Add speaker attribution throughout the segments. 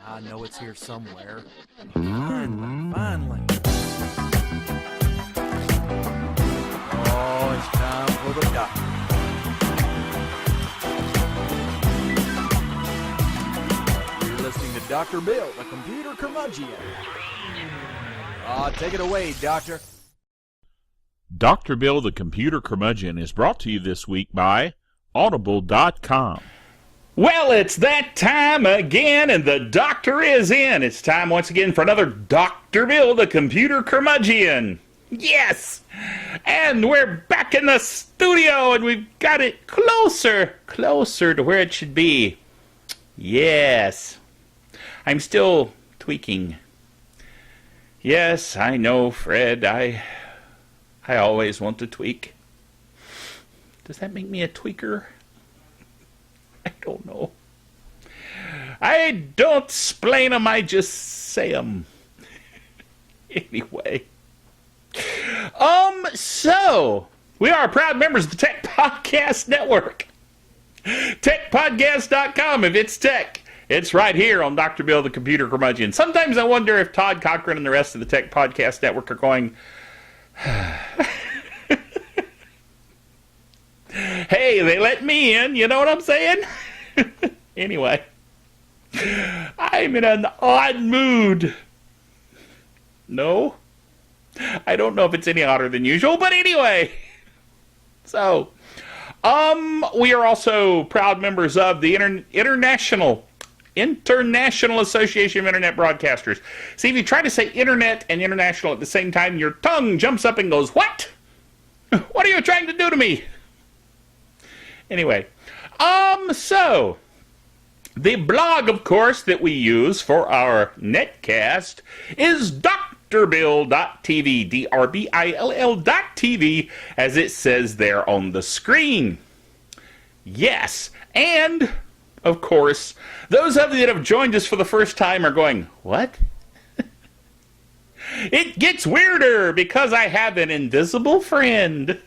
Speaker 1: I know it's here somewhere. Finally. Oh, it's time for the doctor. You're listening to Dr. Bill, the computer curmudgeon. Take it away, Doctor.
Speaker 2: Dr. Bill, the computer curmudgeon, is brought to you this week by Audible.com.
Speaker 3: Well, it's that time again, and the doctor is in. It's time once again for another Dr. Bill, the computer curmudgeon. Yes! And we're back in the studio, and we've got it closer to where it should be. Yes. I'm still tweaking. Yes, I know, Fred. I always want to tweak. Does that make me a tweaker? I don't know. I don't explain them, I just say them. Anyway. So, we are proud members of the Tech Podcast Network. TechPodcast.com. If it's tech, it's right here on Dr. Bill, the computer curmudgeon. Sometimes I wonder if Todd Cochran and the rest of the Tech Podcast Network are going, hey, they let me in, you know what I'm saying? Anyway, I'm in an odd mood. No? I don't know if it's any odder than usual, but anyway. So, we are also proud members of the International Association of Internet Broadcasters. See, if you try to say internet and international at the same time, your tongue jumps up and goes, what? What are you trying to do to me? Anyway, so, the blog, of course, that we use for our netcast is drbill.tv, drbill.tv, as it says there on the screen. Yes, and, of course, those of you that have joined us for the first time are going, what? It gets weirder because I have an invisible friend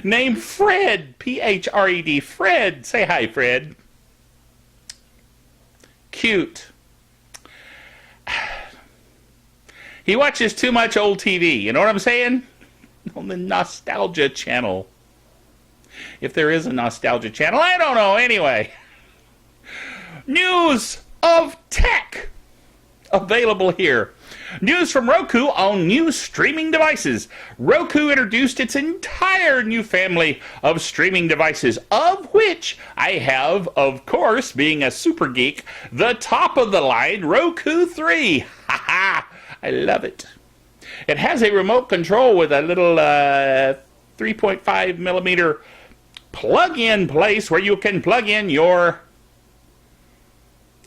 Speaker 3: named Fred, P-H-R-E-D, Fred. Say hi, Fred. Cute. He watches too much old TV, you know what I'm saying? On the Nostalgia Channel. If there is a Nostalgia Channel, I don't know. Anyway. News of tech available here. News from Roku on new streaming devices. Roku introduced its entire new family of streaming devices, of which I have, of course, being a super geek, the top of the line Roku 3. Ha ha! I love it. It has a remote control with a little 3.5 millimeter plug-in place where you can plug in your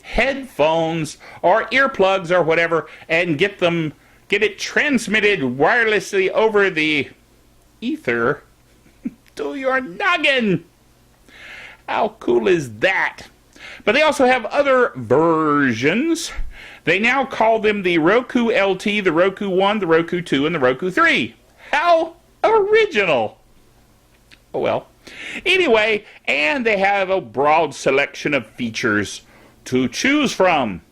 Speaker 3: headphones or earplugs or whatever and get it transmitted wirelessly over the ether to your noggin. How cool is that? But they also have other versions. They now call them the Roku LT, the Roku 1, the Roku 2, and the Roku 3. How original. Oh well. Anyway, and they have a broad selection of features to choose from.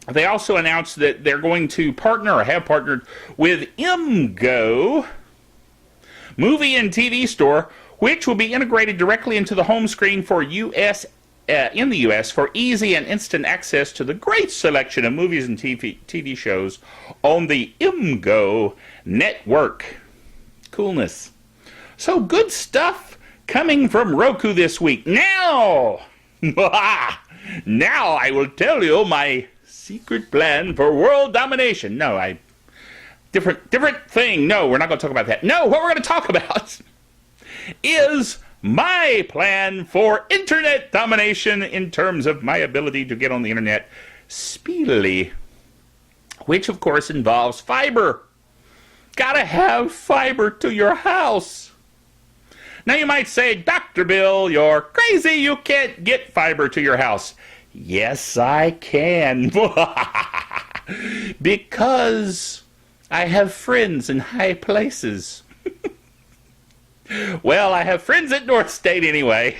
Speaker 3: They also announced that they're going to partner, or have partnered, with MGO Movie and TV Store, which will be integrated directly into the home screen for in the U.S. for easy and instant access to the great selection of movies and TV shows on the MGO network. Coolness. So good stuff coming from Roku this week. Now I will tell you my secret plan for world domination. No, different thing. No, we're not going to talk about that. No, what we're going to talk about is my plan for internet domination in terms of my ability to get on the internet speedily, which of course involves fiber. Gotta have fiber to your house. Now you might say, Dr. Bill, you're crazy, you can't get fiber to your house. Yes, I can. Because I have friends in high places. Well, I have friends at North State anyway.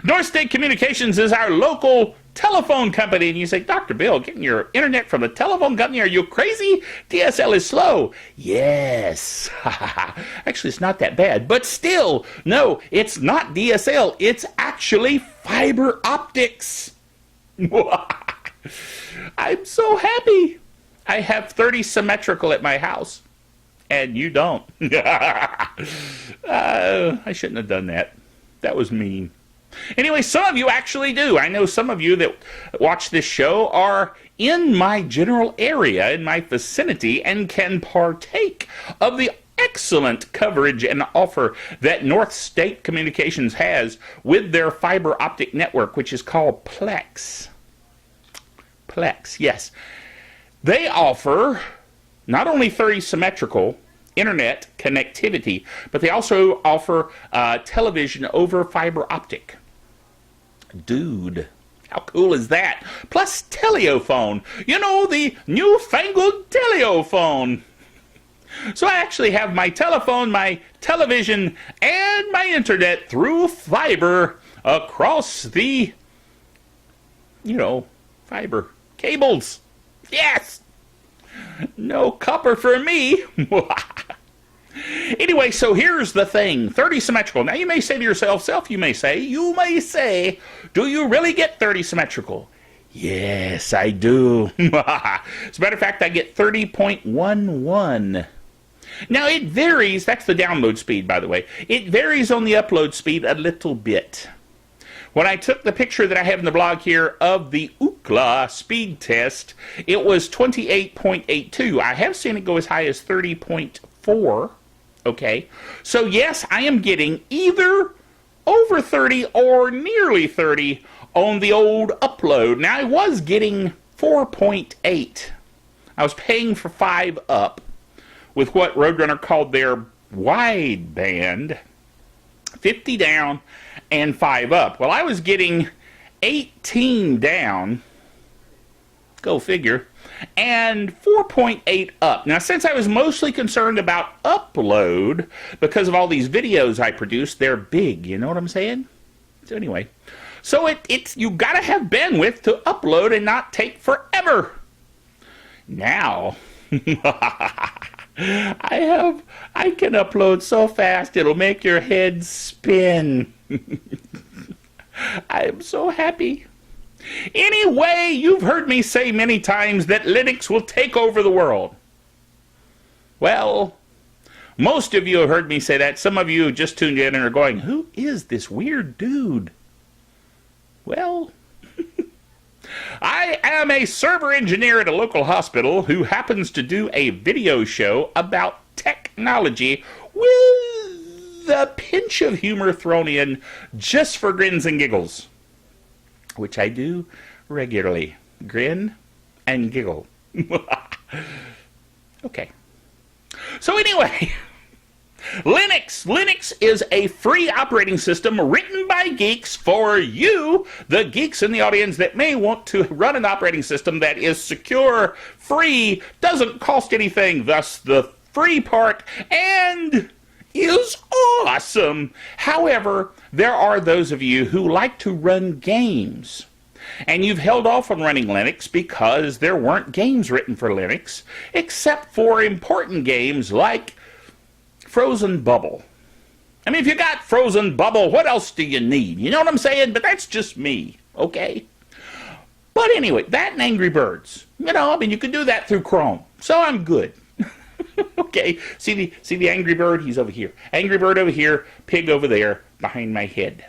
Speaker 3: North State Communications is our local telephone company. And you say, Dr. Bill, getting your internet from the telephone company, are you crazy? DSL is slow. Yes. Actually, it's not that bad. But still, no, it's not DSL. It's actually fiber optics. I'm so happy. I have 30 symmetrical at my house. And you don't. I shouldn't have done that. That was mean. Anyway, some of you actually do. I know some of you that watch this show are in my general area, in my vicinity, and can partake of the excellent coverage and offer that North State Communications has with their fiber optic network, which is called Plex. Plex, yes. They offer not only 30 symmetrical internet connectivity, but they also offer television over fiber optic. Dude, how cool is that? Plus telephone. You know, the newfangled telephone. So I actually have my telephone, my television, and my internet through fiber across the, fiber cables. Yes! No copper for me. Anyway, so here's the thing. 30 symmetrical. Now you may say to yourself, you may say, do you really get 30 symmetrical? Yes, I do. As a matter of fact, I get 30.11. Now it varies. That's the download speed, by the way. It varies on the upload speed a little bit. When I took the picture that I have in the blog here of the Ookla speed test, it was 28.82. I have seen it go as high as 30.4. Okay, so yes, I am getting either over 30 or nearly 30 on the old upload. Now, I was getting 4.8. I was paying for 5 up with what Roadrunner called their wide band, 50 down and 5 up. Well, I was getting 18 down, go figure, and 4.8 up. Now, since I was mostly concerned about upload, because of all these videos I produce, they're big, you know what I'm saying? So anyway, so it's you gotta have bandwidth to upload and not take forever. Now, I can upload so fast it'll make your head spin. I am so happy. Anyway, you've heard me say many times that Linux will take over the world. Well, most of you have heard me say that. Some of you just tuned in and are going, who is this weird dude? Well, I am a server engineer at a local hospital who happens to do a video show about technology with a pinch of humor thrown in just for grins and giggles, which I do regularly. Grin and giggle. Okay. So anyway, Linux is a free operating system written by geeks for you, the geeks in the audience that may want to run an operating system that is secure, free, doesn't cost anything, thus the free part, and is awesome. However, there are those of you who like to run games, and you've held off on running Linux because there weren't games written for Linux, except for important games like Frozen Bubble. I mean, if you got Frozen Bubble, what else do you need? You know what I'm saying? But that's just me, okay? But anyway, that and Angry Birds. You could do that through Chrome. So I'm good. Okay, see the Angry Bird? He's over here. Angry Bird over here, pig over there, behind my head.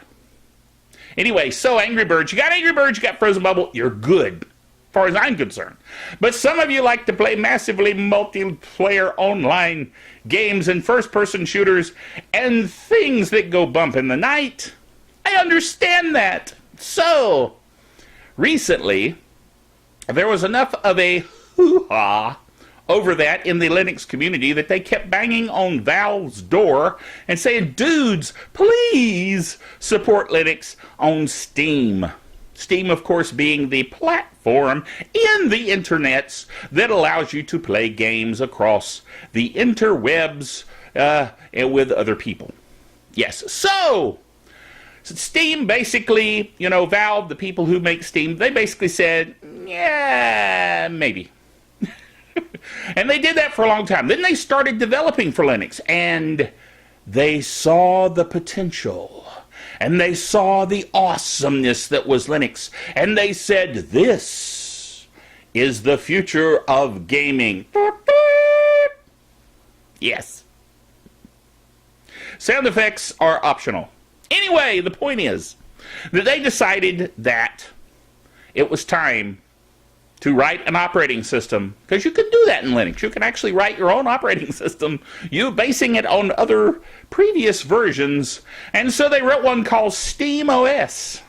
Speaker 3: Anyway, so Angry Birds. You got Angry Birds, you got Frozen Bubble, you're good, as far as I'm concerned. But some of you like to play massively multiplayer online games and first-person shooters and things that go bump in the night. I understand that. So, recently, there was enough of a hoo-ha over that in the Linux community that they kept banging on Valve's door and saying, dudes, please support Linux on Steam. Steam, of course, being the platform in the internets that allows you to play games across the interwebs and with other people. Yes, so Steam basically, Valve, the people who make Steam, they basically said, yeah, maybe. And they did that for a long time. Then they started developing for Linux, and they saw the potential, and they saw the awesomeness that was Linux, and they said, this is the future of gaming. Yes. Sound effects are optional. Anyway, the point is that they decided that it was time to write an operating system, because you can do that in Linux. You can actually write your own operating system, you basing it on other previous versions. And so they wrote one called SteamOS.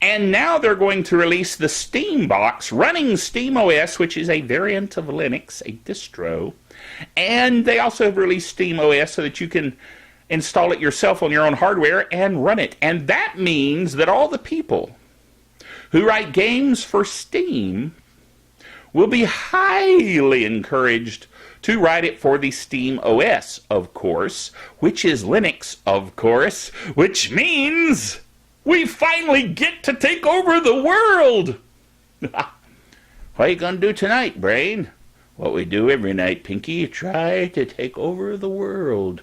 Speaker 3: And now they're going to release the Steam box running SteamOS, which is a variant of Linux, a distro. And they also have released SteamOS so that you can install it yourself on your own hardware and run it. And that means that all the people who write games for Steam will be highly encouraged to write it for the SteamOS, of course, which is Linux, of course, which means we finally get to take over the world. What are you going to do tonight, Brain? What we do every night, Pinky, try to take over the world.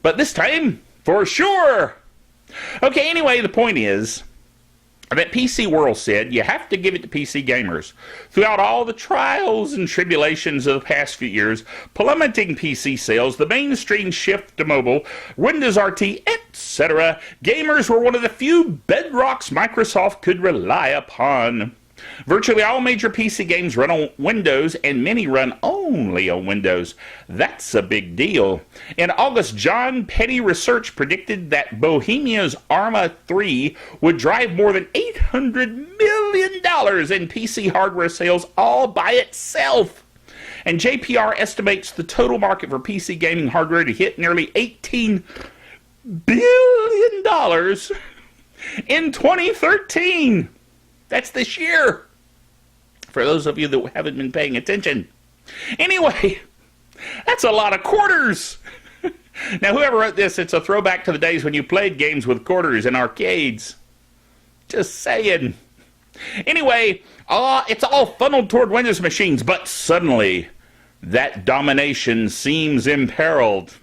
Speaker 3: But this time, for sure. Okay, anyway, the point is that PC World said you have to give it to PC gamers. Throughout all the trials and tribulations of the past few years, plummeting PC sales, the mainstream shift to mobile, Windows RT, etc., gamers were one of the few bedrocks Microsoft could rely upon. Virtually all major PC games run on Windows, and many run only on Windows. That's a big deal. In August, John Petty Research predicted that Bohemia's Arma 3 would drive more than $800 million in PC hardware sales all by itself. And JPR estimates the total market for PC gaming hardware to hit nearly $18 billion in 2013. That's this year, for those of you that haven't been paying attention. Anyway, that's a lot of quarters. Now, whoever wrote this, it's a throwback to the days when you played games with quarters in arcades. Just saying. Anyway, it's all funneled toward Windows machines, but suddenly, that domination seems imperiled.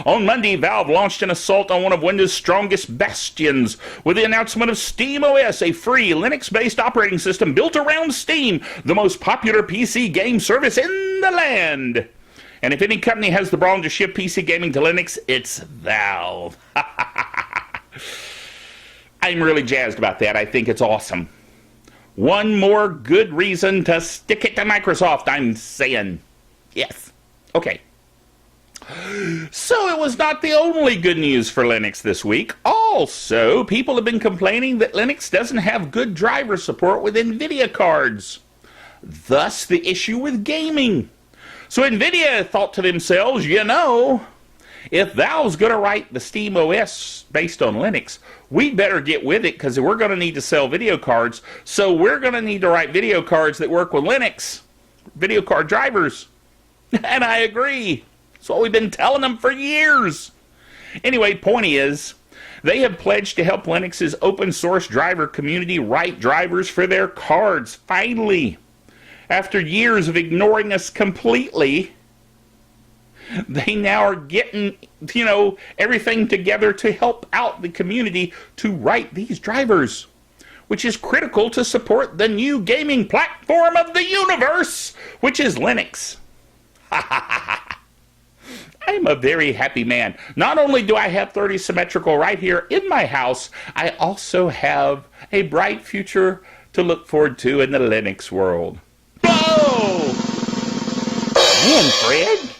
Speaker 3: On Monday, Valve launched an assault on one of Windows' strongest bastions with the announcement of SteamOS, a free Linux-based operating system built around Steam, the most popular PC game service in the land. And if any company has the brawn to ship PC gaming to Linux, it's Valve. I'm really jazzed about that. I think it's awesome. One more good reason to stick it to Microsoft, I'm saying. Yes. Okay. So it was not the only good news for Linux this week. Also, people have been complaining that Linux doesn't have good driver support with NVIDIA cards. Thus, the issue with gaming. So NVIDIA thought to themselves, if Valve's going to write the SteamOS based on Linux, we'd better get with it because we're going to need to sell video cards. So we're going to need to write video cards that work with Linux, video card drivers. And I agree. That's what we've been telling them for years. Anyway, point is, they have pledged to help Linux's open source driver community write drivers for their cards. Finally, after years of ignoring us completely, they now are getting, everything together to help out the community to write these drivers, which is critical to support the new gaming platform of the universe, which is Linux. Ha ha ha ha. I'm a very happy man. Not only do I have 30 symmetrical right here in my house, I also have a bright future to look forward to in the Linux world. Whoa! Man, Fred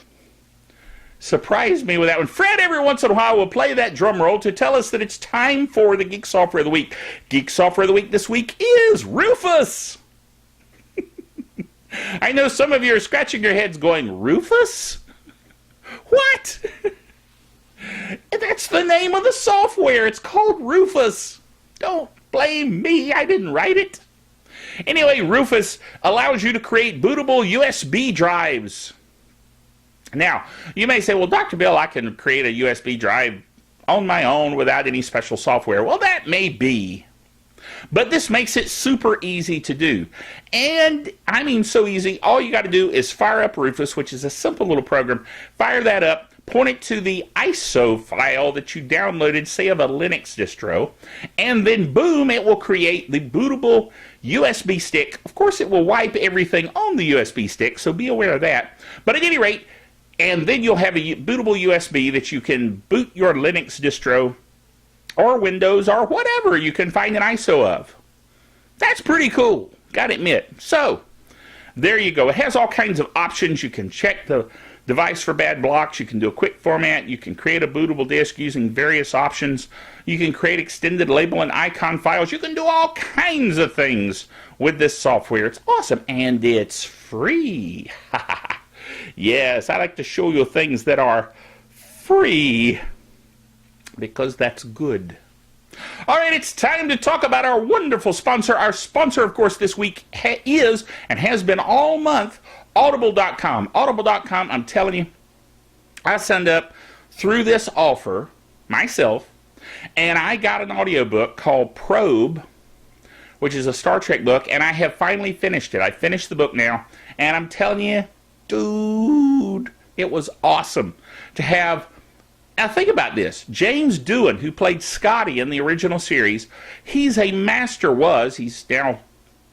Speaker 3: surprised me with that one. Fred, every once in a while, will play that drum roll to tell us that it's time for the Geek Software of the Week. Geek Software of the Week this week is Rufus. I know some of you are scratching your heads going, Rufus? What? That's the name of the software. It's called Rufus. Don't blame me. I didn't write it. Anyway, Rufus allows you to create bootable USB drives. Now, you may say, well, Dr. Bill, I can create a USB drive on my own without any special software. Well, that may be. But this makes it super easy to do. And, I mean so easy, all you got to do is fire up Rufus, which is a simple little program. Fire that up, point it to the ISO file that you downloaded, say of a Linux distro, and then boom, it will create the bootable USB stick. Of course, it will wipe everything on the USB stick, so be aware of that. But at any rate, and then you'll have a bootable USB that you can boot your Linux distro or Windows or whatever you can find an ISO of. That's pretty cool, gotta admit. So, there you go. It has all kinds of options. You can check the device for bad blocks. You can do a quick format. You can create a bootable disk using various options. You can create extended label and icon files. You can do all kinds of things with this software. It's awesome, and it's free. Yes, I like to show you things that are free because that's good. All right, it's time to talk about our wonderful sponsor. Our sponsor, of course, this week is and has been all month Audible.com. Audible.com, I'm telling you, I signed up through this offer myself, and I got an audiobook called Probe, which is a Star Trek book, and I have finally finished it. I finished the book now, and I'm telling you, dude, it was awesome to have. Now think about this. James Doohan, who played Scotty in the original series, he's a master, he's now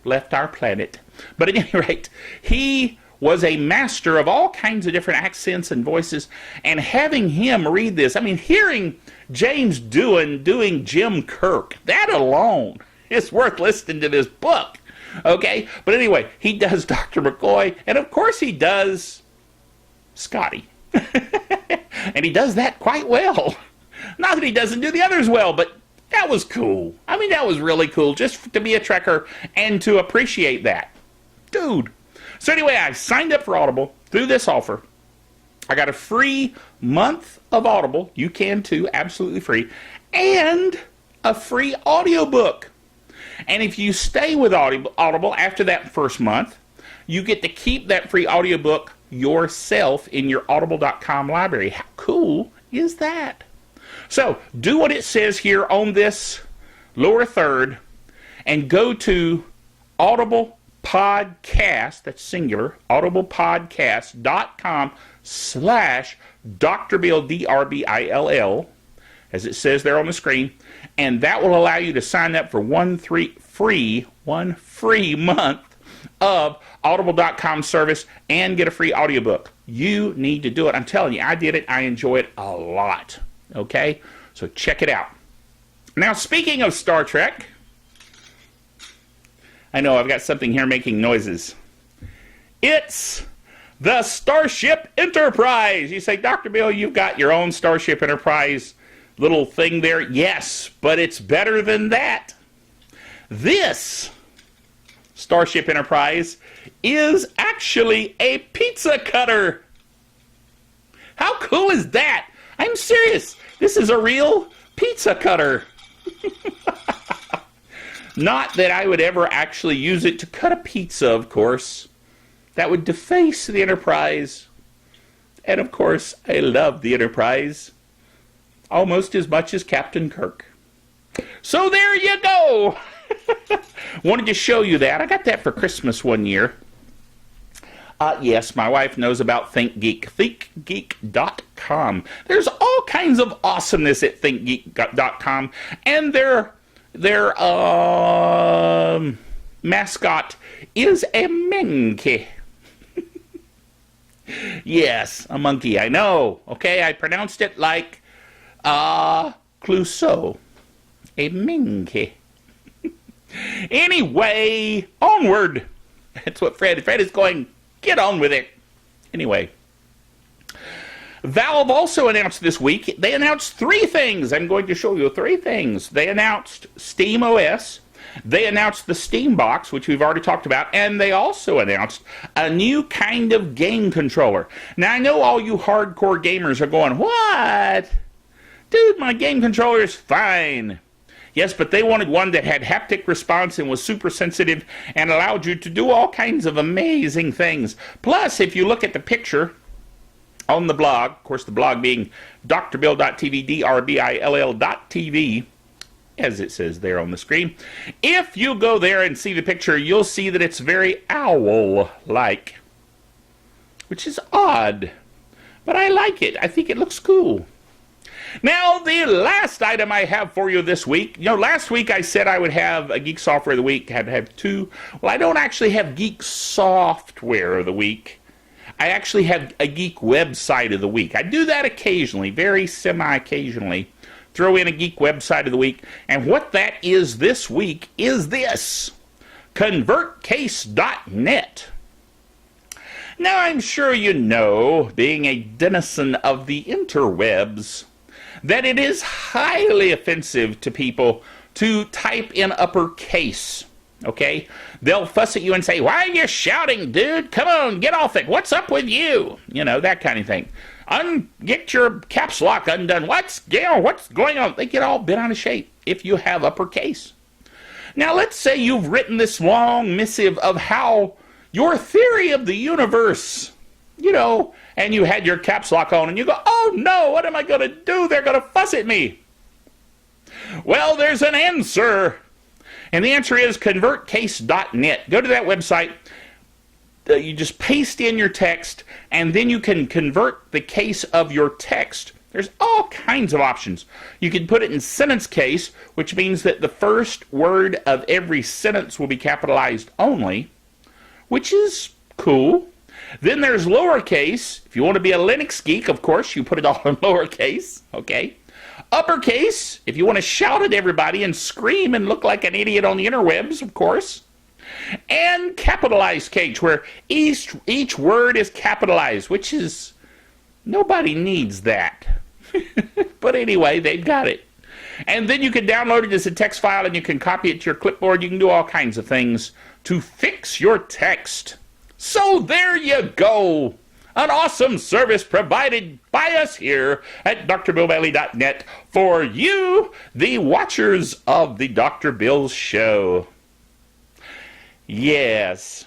Speaker 3: left our planet. But at any rate, he was a master of all kinds of different accents and voices, and having him read this, I mean, hearing James Doohan doing Jim Kirk, that alone is worth listening to this book. Okay? But anyway, he does Dr. McCoy, and of course he does Scotty. And he does that quite well. Not that he doesn't do the others well, but that was cool. I mean, that was really cool, just to be a Trekker and to appreciate that. Dude. So anyway, I signed up for Audible through this offer. I got a free month of Audible. You can too, absolutely free. And a free audiobook. And if you stay with Audible after that first month, you get to keep that free audiobook yourself in your audible.com library. How cool is that? So, do what it says here on this lower third and go to Audible Podcast, that's singular, audiblepodcast.com/Dr. Bill, DRBILL, as it says there on the screen, and that will allow you to sign up for one free month of audible.com service and get a free audiobook. You need to do it. I'm telling you, I did it. I enjoy it a lot. Okay? So check it out. Now, speaking of Star Trek, I know I've got something here making noises. It's the Starship Enterprise. You say, Dr. Bill, you've got your own Starship Enterprise little thing there. Yes, but it's better than that. This Starship Enterprise is actually a pizza cutter. How cool is that? I'm serious. This is a real pizza cutter. Not that I would ever actually use it to cut a pizza, of course. That would deface the Enterprise. And of course, I love the Enterprise almost as much as Captain Kirk. So there you go. Wanted to show you that. I got that for Christmas one year. Yes, my wife knows about ThinkGeek. ThinkGeek.com. There's all kinds of awesomeness at ThinkGeek.com, and their mascot is a monkey. Yes, a monkey. I know. Okay, I pronounced it like Clouseau. A monkey. Anyway, onward. That's what Fred is going. Get on with it. Anyway, Valve also announced this week, they announced 3 things. I'm going to show you 3 things. They announced SteamOS, they announced the Steam Box, which we've already talked about, and they also announced a new kind of game controller. Now, I know all you hardcore gamers are going, what? Dude, my game controller is fine. Yes, but they wanted one that had haptic response and was super sensitive and allowed you to do all kinds of amazing things. Plus, if you look at the picture, on the blog, of course the blog being drbill.tv, drbill.tv, as it says there on the screen. If you go there and see the picture, you'll see that it's very owl-like, which is odd, but I like it. I think it looks cool. Now, the last item I have for you this week, last week I said I would have a Geek Software of the Week, had to have two. Well, I don't actually have Geek Software of the Week. I actually have a Geek Web Site of the Week. I do that occasionally, very semi-occasionally. Throw in a Geek Web Site of the Week. And what that is this week is this, ConvertCase.net. Now, I'm sure you know, being a denizen of the interwebs, that it is highly offensive to people to type in uppercase, okay? They'll fuss at you and say, why are you shouting, dude? Come on, get off it. What's up with you? That kind of thing. Get your caps lock undone. What's going on? They get all bent out of shape if you have uppercase. Now, let's say you've written this long missive of how your theory of the universe, and you had your caps lock on, and you go, oh no, what am I going to do? They're going to fuss at me. Well, there's an answer. And the answer is ConvertCase.net. Go to that website. You just paste in your text, and then you can convert the case of your text. There's all kinds of options. You can put it in sentence case, which means that the first word of every sentence will be capitalized only, which is cool. Then there's lowercase. If you want to be a Linux geek, of course, you put it all in lowercase, okay? Uppercase, if you want to shout at everybody and scream and look like an idiot on the interwebs, of course. And capitalized case, where each word is capitalized, which is, nobody needs that. But anyway, they've got it. And then you can download it as a text file, and you can copy it to your clipboard. You can do all kinds of things to fix your text. So there you go. An awesome service provided by us here at drbillbailey.net for you, the watchers of the Dr. Bill Show. Yes.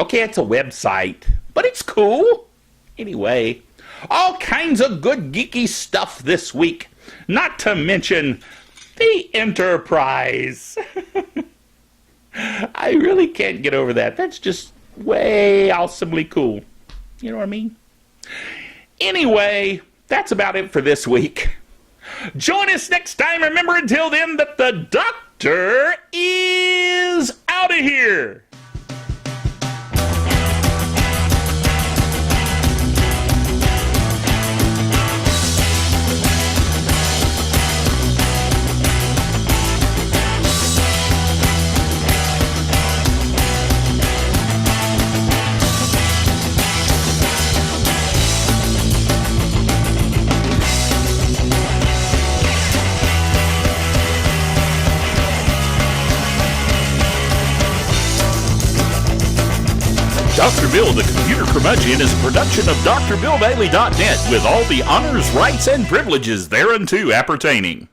Speaker 3: Okay, it's a website, but it's cool. Anyway, all kinds of good geeky stuff this week. Not to mention the Enterprise. I really can't get over that. That's just way awesomely cool. You know what I mean? Anyway, that's about it for this week. Join us next time. Remember, until then, that the Doctor is out of here.
Speaker 2: Dr. Bill, the Computer Curmudgeon, is a production of drbillbailey.net with all the honors, rights, and privileges thereunto appertaining.